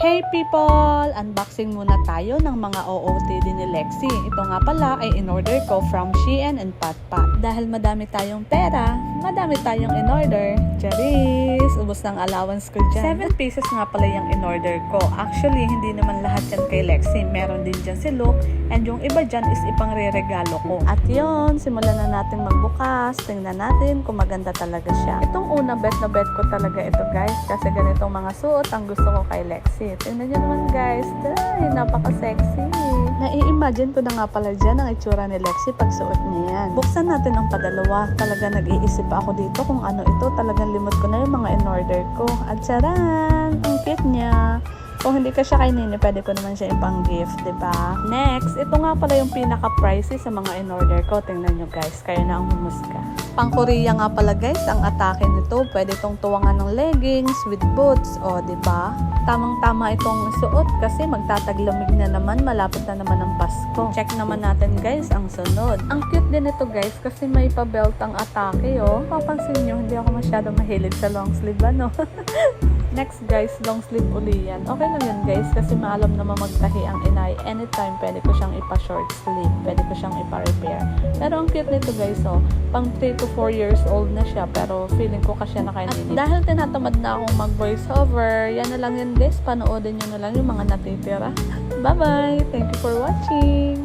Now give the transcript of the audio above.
Hey people! Unboxing muna tayo ng mga OOTD ni Lexi. Ito nga pala ay in-order ko from Shein and Patpat. Dahil madami tayong pera, madami tayong in-order. Charis! Ubus ng allowance ko dyan. 7 pieces nga pala yung in-order ko. Actually, hindi naman lahat yan kay Lexi. Meron din dyan si Luke. And yung iba dyan is ipang-re-regalo ko. At yun, simulan na natin magbukas. Tingnan natin kung maganda talaga siya. Itong una, bet na bet ko talaga ito guys. Kasi ganitong mga suot ang gusto ko kay Lexi. Tingnan nyo naman guys. Ay, napaka-sexy. Nai-imagine ko na nga pala dyan ang itsura ni Lexi pag suot niya yan. Buksan natin ang padalawa. Talaga nag-iisip ako dito kung ano ito. Talagang limot ko na yung mga in-order ko. At charan! Ang cute niya. Kung hindi ka siya kay Nini, pwede ko naman siya ipang gift, diba? Next, ito nga pala yung pinaka-pricey sa mga in-order ko. Tingnan nyo guys, kayo na ang humusga. Pang Korea nga pala guys, ang atake nito. Pwede itong tuwangan ng leggings with boots, o diba? Tamang-tama itong suot kasi magtataglamig na naman, malapit na naman ang Pasko. Check naman natin guys ang sunod. Ang cute din ito guys kasi may pa-belt ang atake, oh. Papansin nyo, hindi ako masyado mahilig sa long sleeve, ano? Next guys, long sleeve uli yan. Okay lang yan guys kasi maalam naman magtahi ang inay. Anytime pwede ko siyang ipa-short sleeve. Pwede ko siyang ipa-repair. Pero ang cute nito guys, oh. Pang 3 to 4 years old na siya pero feeling ko kasi na kay Nini. Dahil tinatamad na akong mag-voiceover, yan na lang yan guys. Panoodin nyo na lang yung mga natitira. Bye-bye! Thank you for watching!